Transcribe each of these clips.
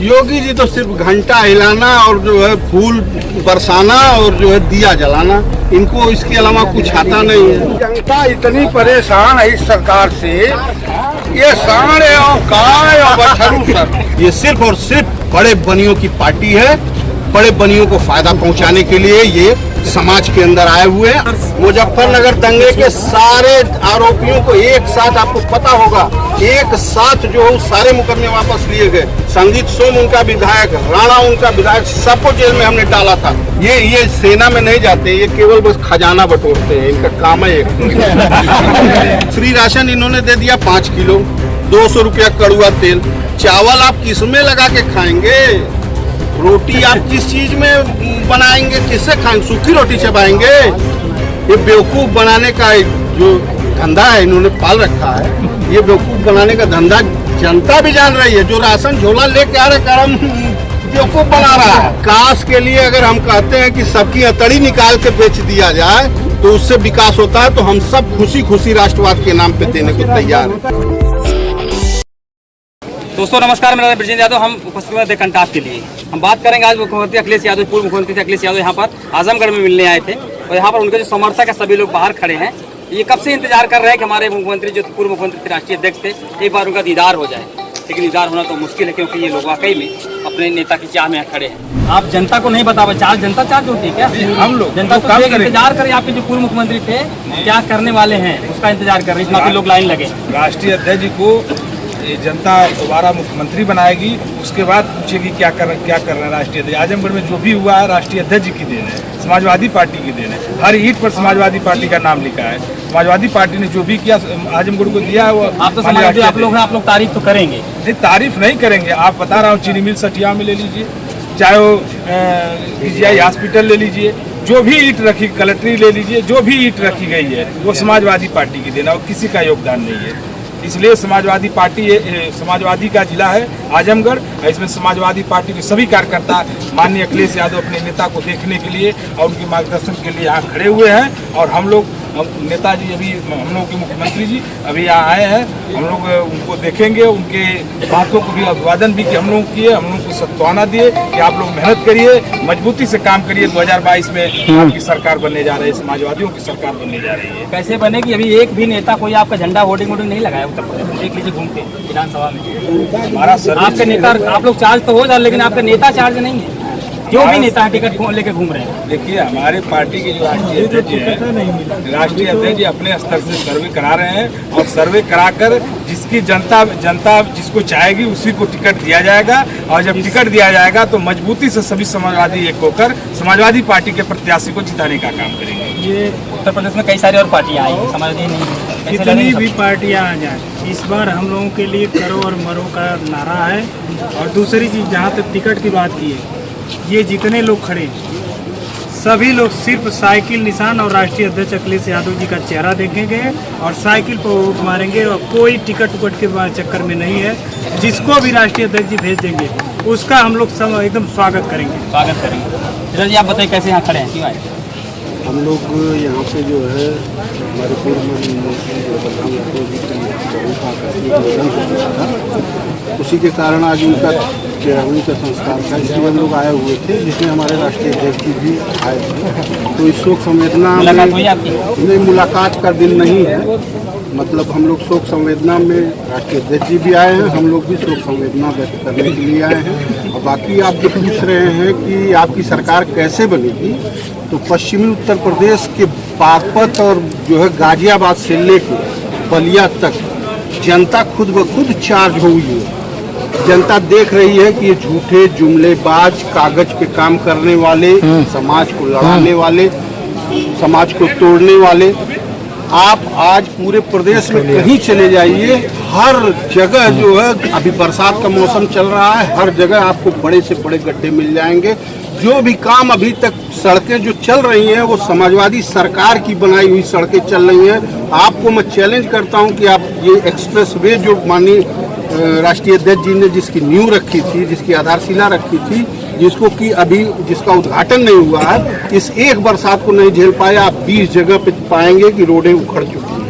योगी जी तो सिर्फ घंटा हिलाना और जो है फूल बरसाना और जो है दिया जलाना, इनको इसके अलावा कुछ आता नहीं है। जनता इतनी परेशान है इस सरकार से, ये साढ़े और काय और बछरू सर, ये सिर्फ और सिर्फ बड़े बनियों की पार्टी है। बड़े बनियों को फायदा पहुंचाने के लिए ये समाज के अंदर आए हुए हैं। मुजफ्फरनगर दंगे के सारे आरोपियों को एक साथ, आपको पता होगा, एक साथ जो है सारे मुकदमे वापस लिए गए। संगीत सोम उनका विधायक, राणा उनका विधायक, सबको जेल में हमने डाला था। ये सेना में नहीं जाते, ये केवल बस खजाना बटोरते हैं, इनका काम है एक। फ्री राशन इन्होंने दे दिया 5 किलो, 200 रुपया कड़ुआ तेल। चावल आप किसमें लगा के खाएंगे? रोटी आप किस चीज में बनाएंगे, किससे खाएंगे? सूखी रोटी चबाएंगे? ये बेवकूफ बनाने का जो धंधा है इन्होंने पाल रखा है, ये बेवकूफ बनाने का धंधा जनता भी जान रही है। जो राशन झोला लेके आ रहे करम बेवकूफ बना रहा है। विकास के लिए अगर हम कहते हैं कि सबकी अतड़ी निकाल के बेच दिया जाए तो उससे विकास होता है, तो हम सब खुशी खुशी राष्ट्रवाद के नाम पे देने को तैयार है। दोस्तों नमस्कार, मेरा नाम ब्रजेंद्र यादव। हम उपस्थित हुए थे कंटाप के लिए। हम बात करेंगे आज मुख्यमंत्री अखिलेश यादव, पूर्व मुख्यमंत्री अखिलेश यादव यहाँ पर आजमगढ़ में मिलने आए थे और यहाँ पर उनके जो समर्थक है सभी लोग बाहर खड़े हैं। ये कब से इंतजार कर रहे हैं कि हमारे मुख्यमंत्री जो पूर्व मुख्यमंत्री राष्ट्रीय अध्यक्ष थे, एक बार उनका दीदार हो जाए। लेकिन दीदार होना तो मुश्किल है, क्योंकि ये लोग वाकई में अपने नेता की चाह में यहाँ खड़े हैं। आप जनता को नहीं बता पाए, चार्ज जनता चार्ज होती है क्या? हम लोग जनता तो इंतजार करें। आपके जो पूर्व मुख्यमंत्री थे क्या करने वाले हैं उसका इंतजार कर रहे हैं, इतना लोग लाइन लगे। राष्ट्रीय अध्यक्ष जी को ये जनता दोबारा मुख्यमंत्री बनाएगी, उसके बाद पूछेगी क्या कर रहे हैं राष्ट्रीय अध्यक्ष। आजमगढ़ में जो भी हुआ है राष्ट्रीय अध्यक्ष जी की देन है, समाजवादी पार्टी की देन है। हर ईंट पर समाजवादी पार्टी का नाम लिखा है। समाजवादी पार्टी ने जो भी किया आजमगढ़ को दिया है, वो आप तो समाजवादी आप लोग हैं, आप लोग तारीफ तो करेंगे। नहीं, तारीफ नहीं करेंगे। आप बता रहा हूँ, चीनी मिल सठिया में ले लीजिए, चाहे वो पीजीआई हॉस्पिटल ले लीजिए, जो भी ईंट रखी, कलेक्ट्री ले लीजिए, जो भी ईंट रखी गई है वो समाजवादी पार्टी की देन है और किसी का योगदान नहीं है। इसलिए समाजवादी पार्टी समाजवादी का जिला है आजमगढ़। इसमें समाजवादी पार्टी के सभी कार्यकर्ता माननीय अखिलेश यादव अपने नेता को देखने के लिए और उनके मार्गदर्शन के लिए यहाँ खड़े हुए हैं। और हम लोग नेताजी अभी हम लोग के मुख्यमंत्री जी अभी यहाँ आए हैं, हम लोग उनको देखेंगे, उनके बातों को भी अभिवादन भी कि हम लोग किए, हम लोग को सत्वाना दिए कि आप लोग मेहनत करिए, मजबूती से काम करिए। 2022 में आपकी सरकार बनने जा रही है, समाजवादियों की सरकार बनने जा रही है। कैसे बनेगी? अभी एक भी नेता कोई आपका झंडा होर्डिंग नहीं लगाया उत्तर प्रदेश, देख लीजिए घूम के विधानसभा में। हमारा आपके नेता, आप लोग चार्ज तो हो जाए, लेकिन आपका नेता चार्ज नहीं है। जो भी नेता टिकट लेके घूम रहे हैं। देखिए, हमारे पार्टी के जो राष्ट्रीय अध्यक्ष है, राष्ट्रीय अध्यक्ष जी अपने स्तर से सर्वे करा रहे हैं और सर्वे कराकर जिसकी जनता जिसको चाहेगी उसी को टिकट दिया जाएगा। और जब टिकट दिया जाएगा तो मजबूती से सभी समाजवादी एक होकर समाजवादी पार्टी के प्रत्याशी को जिताने का काम करेंगे। ये उत्तर प्रदेश में कई सारी और पार्टियां आई, समाजवादी नहीं, कितनी भी पार्टियां आ जाए, इस बार हम लोगों के लिए करो और मरो का नारा है। और दूसरी चीज़, जहाँ तक टिकट की बात की है, ये जितने लोग खड़े सभी लोग सिर्फ साइकिल निशान और राष्ट्रीय अध्यक्ष अखिलेश यादव जी का चेहरा देखेंगे और साइकिल पर वोट मारेंगे। और कोई टिकट उकट के चक्कर में नहीं है। जिसको भी राष्ट्रीय अध्यक्ष जी भेज देंगे उसका हम लोग सब एकदम स्वागत करेंगे। जी आप बताइए कैसे यहाँ खड़े हैं, क्यों आए? हम लोग यहाँ पे जो है हमारे पूर्व मंत्री बलराम यादव जी के बहुत आकस्मिक निधन हो गया था, उसी के कारण आज उनका संस्कार था, इसलिए हम लोग आए हुए थे, जिसमें हमारे राष्ट्रीय अध्यक्ष जी भी आए थे। तो इस शोक संवेदना में मुलाकात का दिन नहीं है, मतलब हम लोग शोक संवेदना में राष्ट्रीय अध्यक्ष जी भी आए हैं, हम लोग भी शोक संवेदना व्यक्त करने के लिए आए हैं। और बाकी आप जो पूछ रहे हैं कि आपकी सरकार कैसे बनेगी, तो पश्चिमी उत्तर प्रदेश के बागपत और जो है गाजियाबाद से लेकर बलिया तक जनता खुद ब खुद चार्ज हुई है। जनता देख रही है कि ये झूठे जुमलेबाज, कागज पे काम करने वाले, समाज को लड़ाने वाले, समाज को तोड़ने वाले, आप आज पूरे प्रदेश में कहीं चले जाइए, हर जगह जो है, अभी बरसात का मौसम चल रहा है, हर जगह आपको बड़े से बड़े गड्ढे मिल जाएंगे। जो भी काम अभी तक सड़कें जो चल रही हैं वो समाजवादी सरकार की बनाई हुई सड़कें चल रही हैं। आपको मैं चैलेंज करता हूं कि आप ये एक्सप्रेस वे जो माननीय राष्ट्रीय अध्यक्ष जी ने जिसकी नींव रखी थी, जिसकी आधारशिला रखी थी, जिसको कि अभी जिसका उद्घाटन नहीं हुआ है, इस एक बरसात को नहीं झेल पाए। आप 20 जगह पे पाएंगे कि रोडें उखड़ चुकी हैं।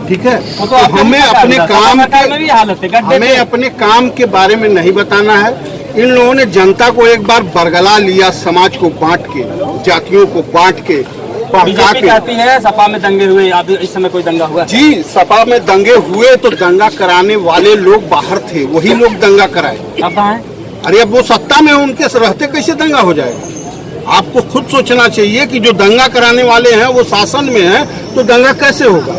ठीक है, तो हमें अपने काम के बारे में नहीं बताना है। इन लोगों ने जनता को एक बार बरगला लिया, समाज को बांट के, जातियों को बांट के, भड़का बीजेपी के। कहती है सपा में दंगे हुए, अब इस समय कोई दंगा हुआ? जी, सपा में दंगे हुए तो दंगा कराने वाले लोग बाहर थे, वही लोग दंगा कराए। अब कहाँ है? अरे अब वो सत्ता में, उनके रहते कैसे दंगा हो जाएगा? आपको खुद सोचना चाहिए कि जो दंगा कराने वाले हैं वो शासन में है, तो दंगा कैसे होगा?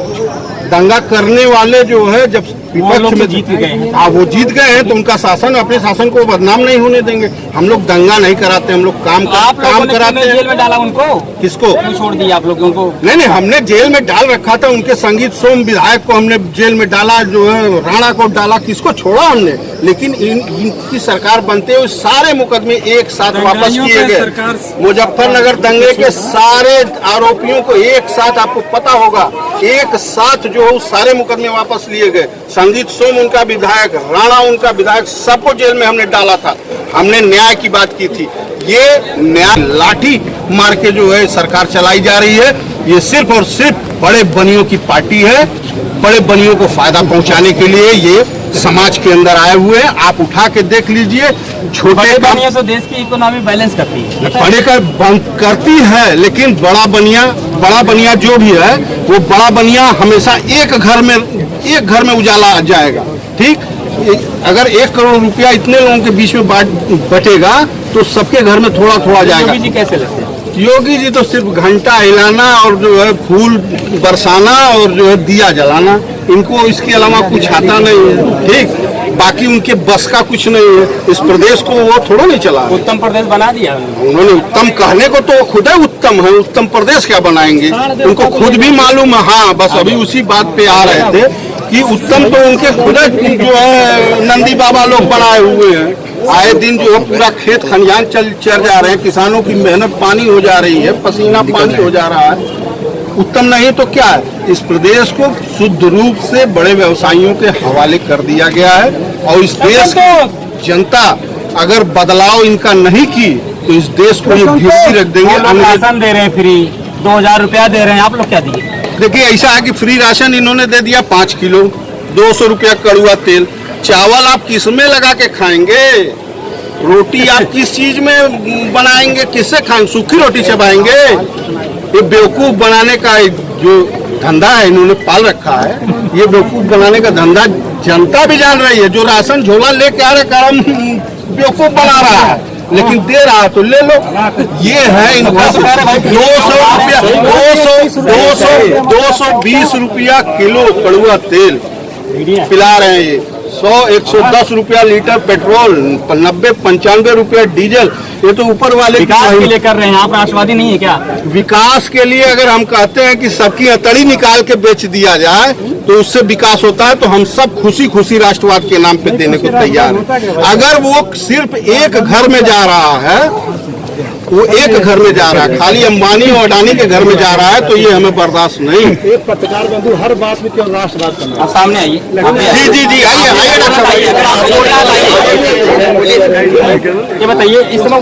दंगा करने वाले जो है जब विपक्ष में जीत गए हैं। हाँ, वो जीत गए हैं तो उनका शासन, अपने शासन को बदनाम नहीं होने देंगे। हम लोग दंगा नहीं कराते, हम लोग काम कराते हैं। जेल में डाला उनको? किसको? क्यों छोड़ दिया आप लोग उनको? नहीं, हमने जेल में डाल रखा था। उनके संगीत सोम विधायक को हमने जेल में डाला, जो है राणा को डाला, किसको छोड़ा हमने? लेकिन इनकी सरकार बनते हुए सारे मुकदमे एक साथ वापस किए गए। मुजफ्फरनगर दंगे के सारे आरोपियों को एक साथ, आपको पता होगा, एक साथ जो है सारे मुकदमे वापस लिए गए। संगीत सोम उनका विधायक, राणा उनका विधायक, सबको जेल में हमने डाला था। हमने न्याय की बात की थी। ये न्याय लाठी मार के जो है सरकार चलाई जा रही है। ये सिर्फ और सिर्फ बड़े बनियों की पार्टी है। बड़े बनियों को फायदा पहुंचाने के लिए ये समाज के अंदर आए हुए हैं। आप उठा के देख लीजिए, छोटे बनिया तो देश की इकोनॉमी बैलेंस करती है, बड़े कर बंद करती है, लेकिन बड़ा बनिया जो भी है, वो बड़ा बनिया हमेशा एक घर में उजाला जाएगा। ठीक, अगर 1 करोड़ रुपया इतने लोगों के बीच में बटेगा तो सबके घर में थोड़ा थोड़ा जाएगा। योगी जी कैसे लगते हैं? योगी जी तो सिर्फ घंटा हिलाना और जो है फूल बरसाना और जो है दिया जलाना, इनको इसके अलावा कुछ आता नहीं है। ठीक, बाकी उनके बस का कुछ नहीं है। इस प्रदेश को वो थोड़ा नहीं चला। उत्तम प्रदेश बना दिया उन्होंने। उत्तम कहने को तो खुद है उत्तम है, उत्तम प्रदेश क्या बनाएंगे? उनको खुद भी मालूम है। हाँ, बस अभी उसी बात पे आ रहे थे कि उत्तम तो उनके खुद जो है नंदी बाबा लोग बनाए हुए हैं। आए दिन जो है पूरा खेत खलिहान चल जा रहे हैं, किसानों की मेहनत पानी हो जा रही है, पसीना पानी हो जा रहा है। उत्तम नहीं तो क्या है? इस प्रदेश को शुद्ध रूप से बड़े व्यवसायियों के हवाले कर दिया गया है। और इस देश की जनता अगर बदलाव इनका नहीं की तो इस देश को ये भिक्षी रख देंगे। राशन दे रहे हैं फ्री, 2000 रुपया दे रहे हैं, आप लोग क्या दिए? देखिए, ऐसा है कि फ्री राशन इन्होंने दे दिया 5 किलो, 200 रुपया कड़ुआ तेल। चावल आप किस में लगा के खाएंगे? रोटी आप किस चीज में बनाएंगे? किससे खाएंगे? सूखी रोटी चबाएंगे? ये बेवकूफ बनाने का जो धंधा है इन्होंने पाल रखा है। ये बेवकूफ बनाने का धंधा जनता भी जान रही है। जो राशन झोला लेके आ रहे कारम बेवकूफ बना रहा है, लेकिन दे रहा है तो ले लो। ये है इनका 220 रुपया किलो कड़ुआ तेल पिला रहे हैं। ये 100-110 रुपया लीटर पेट्रोल, 90-95 रुपया डीजल। ये तो ऊपर वाले विकास के लिए कर रहे हैं। आप राष्ट्रवादी नहीं है क्या? विकास के लिए अगर हम कहते हैं कि सबकी अतड़ी निकाल के बेच दिया जाए तो उससे विकास होता है, तो हम सब खुशी खुशी राष्ट्रवाद के नाम पे देने को तैयार है। अगर वो सिर्फ एक घर में जा रहा है, वो एक घर में जा रहा है, खाली अंबानी और अडानी के घर में जा रहा है, तो ये हमें बर्दाश्त नहीं। एक पत्रकार बंधु हर बात में केवल राष्ट्रवाद करना। आप सामने आइए। जी, आइए डॉक्टर साहब। ये बताइए इस समय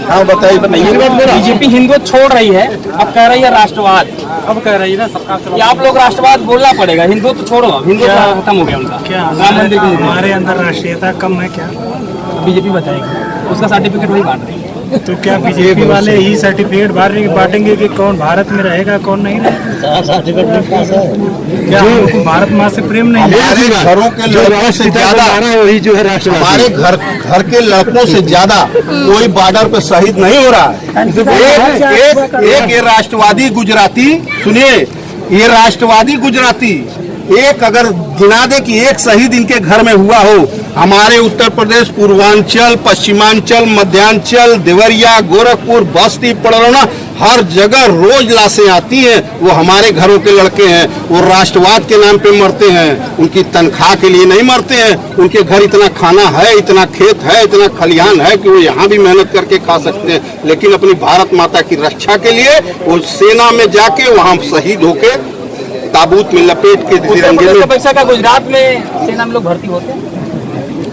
हाँ, बताइए। बीजेपी हिंदुत्व छोड़ रही है, अब कह रही है राष्ट्रवाद। अब कह रही है ना सरकार, आप लोग राष्ट्रवाद बोलना पड़ेगा। हिंदुत्व तो छोड़ो, हिंदुत्व खत्म हो गया उनका। क्या राम मंदिर के मुद्दे हमारे अंदर राष्ट्रीयता कम है क्या? बीजेपी बताएगी, उसका सर्टिफिकेट वही बांट रही है। तो क्या बीजेपी वाले ही सर्टिफिकेट बांटेंगे कि कौन भारत में रहेगा कौन नहीं रहेगा? क्या हमको भारत माँ से प्रेम नहीं है? हमारे घरों के लड़कों से ज्यादा वही जो है राष्ट्रवाद। हमारे घर के लड़कों से ज्यादा कोई बॉर्डर पे शहीद नहीं हो रहा है। एक ये राष्ट्रवादी गुजराती, सुनिए, ये राष्ट्रवादी गुजराती एक अगर गिना दे कि एक शहीद इनके घर में हुआ हो। हमारे उत्तर प्रदेश पूर्वांचल, पश्चिमांचल, मध्यांचल, देवरिया, गोरखपुर, बस्ती, पड़रौना, हर जगह रोज लाशें आती हैं। वो हमारे घरों के लड़के हैं। वो राष्ट्रवाद के नाम पे मरते हैं, उनकी तनख्वाह के लिए नहीं मरते हैं। उनके घर इतना खाना है, इतना खेत है, इतना खलिहान है कि वो यहाँ भी मेहनत करके खा सकते हैं, लेकिन अपनी भारत माता की रक्षा के लिए वो सेना में जाके वहाँ शहीद होके ताबूत में लपेट के तिरंगे में। पैसा का गुजरात में सेना में लोग भर्ती होते हैं।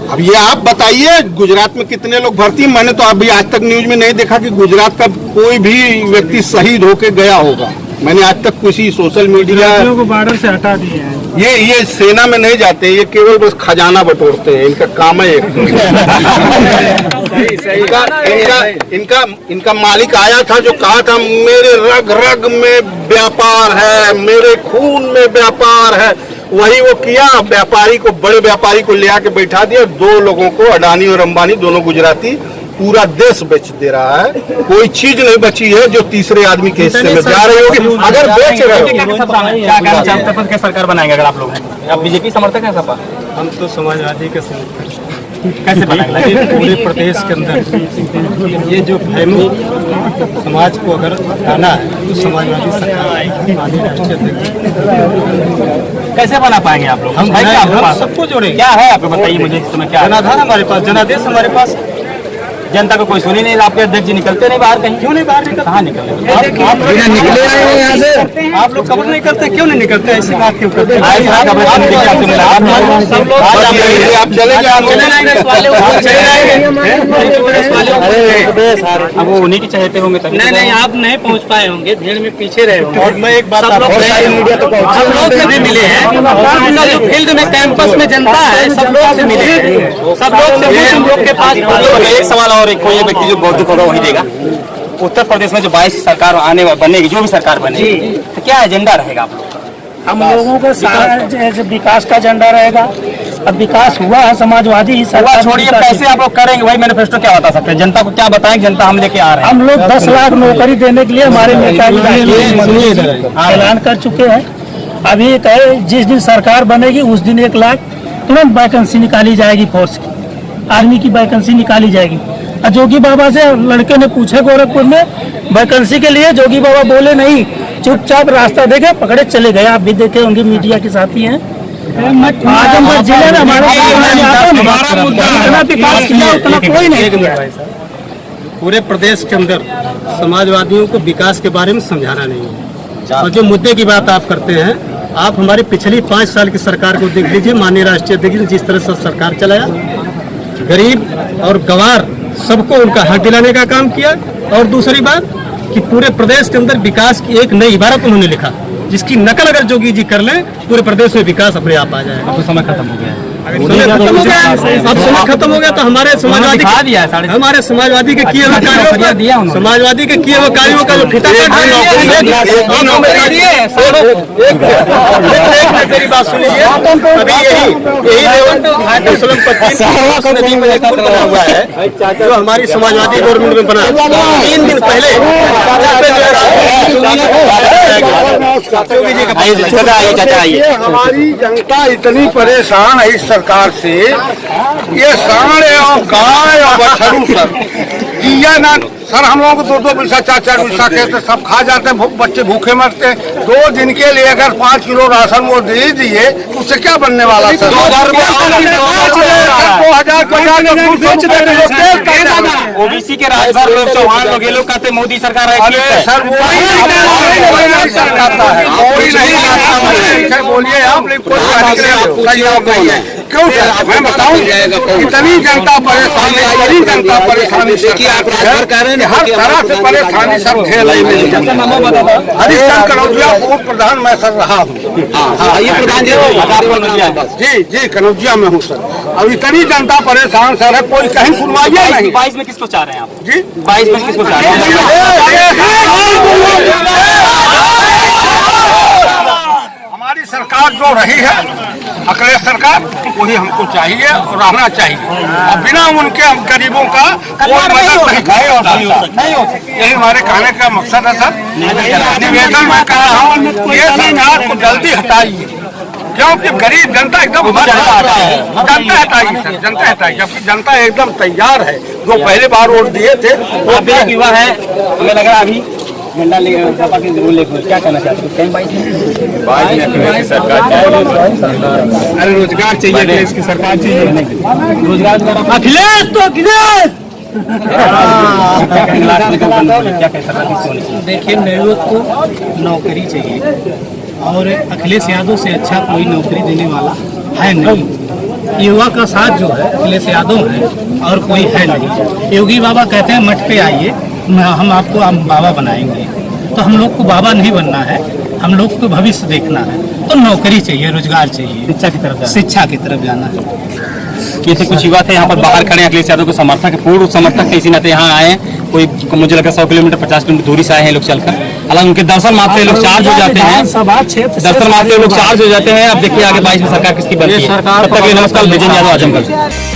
अब ये आप बताइए गुजरात में कितने लोग भर्ती? मैंने तो अभी आज तक न्यूज में नहीं देखा कि गुजरात का कोई भी व्यक्ति शहीद होके गया होगा। मैंने आज तक किसी सोशल मीडिया को बॉर्डर से हटा दिए हैं। ये सेना में नहीं जाते, ये केवल बस खजाना बटोरते हैं, इनका काम है एक। इनका मालिक आया था जो कहा था मेरे रग रग में व्यापार है, मेरे खून में व्यापार है, वही वो किया। व्यापारी को, बड़े व्यापारी को ले आके बैठा दिया। 2 लोगों को, अडानी और अंबानी, दोनों गुजराती, पूरा देश बेच दे रहा है। कोई चीज नहीं बची है जो तीसरे आदमी के हिस्से में जा रही होगी। अगर बेच रहे हो, क्या सरकार बनाएंगे अगर आप लोग हैं? आप बीजेपी समर्थक हैं सपा? हम तो समाजवादी के समर्थक कैसे बनाएंगे? पूरे प्रदेश के अंदर ये जो फैमिली समाज को अगर हटाना है तो समाजवादी सरकार आएगी, माननीय राष्ट्रीय अध्यक्ष। कैसे बना पाएंगे आप लोग? हम है क्या आपके पास? सबको जोड़ेंगे। क्या है आपको बताइए मुझे, इस समय क्या है? जनाधार हमारे पास, जनादेश हमारे पास। जनता को कोई सुनी नहीं, आपके अध्यक्ष जी निकलते नहीं बाहर कहीं? क्यों नहीं बाहर निकलते? कहाँ निकले? निकले यहाँ से आप लोग खबर नहीं करते, क्यों नहीं निकलते? ऐसी बात क्यों करते हैं? आप चले अब वो उन्हीं की चाहते होंगे तभी। नहीं, आप नहीं पहुँच पाए होंगे, भीड़ में पीछे रहे होंगे। और मैं एक बात सब लोग से भी मिले हैं, जो फील्ड में कैंपस में जनता है सब लोग से मिले हैं, सब लोग से हम लोग के पास। एक सवाल और, एक कोई व्यक्ति जो बौद्धिक होगा वही देगा। उत्तर प्रदेश में जो 22 सरकार आने बनेगी, जो भी सरकार बनेगी, तो क्या एजेंडा रहेगा आप लोग का? हम लोगों का सारा जैसे विकास का एजेंडा रहेगा। अब विकास हुआ है, समाजवादी सरकार छोड़िए, कैसे आप लोग करेंगे वही मैनिफेस्टो क्या बता सकते हैं? जनता को क्या बताएंगे? जनता हम लेके आ रहे हैं। हम लोग 10 लाख नौकरी देने के लिए हमारे नेता ऐलान कर चुके हैं। अभी कहे जिस दिन सरकार बनेगी उस दिन 1 लाख तुरंत वैकेंसी निकाली जाएगी, फोर्स की, आर्मी की वैकेंसी निकाली जाएगी। जोगी बाबा से लड़के ने पूछे गोरखपुर में वैकेंसी के लिए, जोगी बाबा बोले नहीं, चुपचाप रास्ता देखे पकड़े चले गए। आप भी देखे होंगे, मीडिया के साथी हैं। आजमगढ़ जिले में हमारे विकास किया उतना कोई नहीं किया। पूरे प्रदेश के अंदर समाजवादियों को विकास के बारे में समझाना नहीं है। और जो मुद्दे की बात आप करते हैं, आप हमारी पिछली 5 साल की सरकार को देख लीजिए। माननीय राष्ट्रीय अध्यक्ष ने जिस तरह से सरकार चलाया, गरीब और गंवार सबको उनका हक दिलाने का काम किया। और दूसरी बात कि पूरे प्रदेश के अंदर विकास की एक नई इबारत उन्होंने लिखा, जिसकी नकल अगर जोगी जी कर लें, पूरे प्रदेश में विकास अपने आप आ जाएगा। अब तो समय खत्म हो गया है। समय खत्म हो गया, अब समय खत्म हो गया तो हमारे समाजवादी के किए हुए कार्यों, समाजवादी के किए हुए कार्यों का जो फिता मेरी बात सुनिए। अभी यही बना हुआ है जो हमारी समाजवादी गवर्नमेंट में बना 3 दिन पहले। हमारी जनता इतनी परेशान है इस सरकार से, ये सांड और गाय और बछरू सर दिया ना सर, हम लोगों को 2-2 पैसा 4-4 पैसा कहते सब खा जाते हैं, बच्चे भूखे मरते हैं। 2 दिन के लिए अगर 5 किलो राशन वो दे दिए, उससे क्या बनने वाला सर? 2050 ओबीसी के राजभर लोग, चौहान लोग, ये लोग कहते मोदी सरकार है सर, वो बोलिए आप, क्यों सर? मैं बताऊं, इतनी जनता परेशानी, हर तरह से परेशानी सब झेल रही है। हरीशचंद्र कनौजिया पूर्व प्रधान मैं सर रहा हूँ। जी कनौजिया में हूँ सर। अब इतनी जनता परेशान सर है, कोई कहीं सुनवाई नहीं। 22 में किसको चाह रहे हैं आप? जी 22 में किसको चाह रहे हैं? हमारी सरकार जो रही है, अखिलेश सरकार, वही हमको चाहिए और रहना चाहिए। और बिना उनके हम गरीबों का कोई मदद नहीं हो सकती। यही हमारे कहने का मकसद है सर। निवेदन मैं कर रहा हूँ, ये सरकार को जल्दी हटाइए, क्योंकि गरीब जनता एकदम जनता हटाइए सर, जनता हटाइए। जबकि जनता एकदम तैयार है, जो पहले बार वोट दिए थे वो आप भी एक युवा है, हमें लग रहा है अभी झंडा क्या कहना चाहते हैं? 22 अरे रोजगार चाहिए, देश की सरकार चाहिए, रोजगार। अखिलेश तो अखिलेश क्या कह सकते? देखिए, नेहरू को नौकरी चाहिए और अखिलेश यादव से अच्छा कोई नौकरी देने वाला है नहीं। युवा का साथ जो है अखिलेश यादव है और कोई है नहीं। योगी बाबा कहते हैं मठ पे आइए, हम आपको बाबा बनाएंगे। तो हम लोग को बाबा नहीं बनना है, हम लोग को भविष्य देखना है। तो नौकरी चाहिए, रोजगार चाहिए, शिक्षा की तरफ जाना। जैसे कुछ युवा थे यहाँ पर बाहर खड़े हैं, अखिलेश यादव के समर्थक, पूर्व समर्थक इसी नाते यहाँ आए हैं। कोई मुझे लगा 100 किलोमीटर 50 किलोमीटर दूरी से आए हैं लोग चलकर। हालांकि उनके दर्शन मात्र से लोग चार्ज हो जाते हैं, दर्शन मात्र से लोग चार्ज हो जाते हैं। अब देखिए आगे 22 में सरकार किसकी बनती है। तब तक के लिए नमस्कार, विजय यादव, आजमगढ़।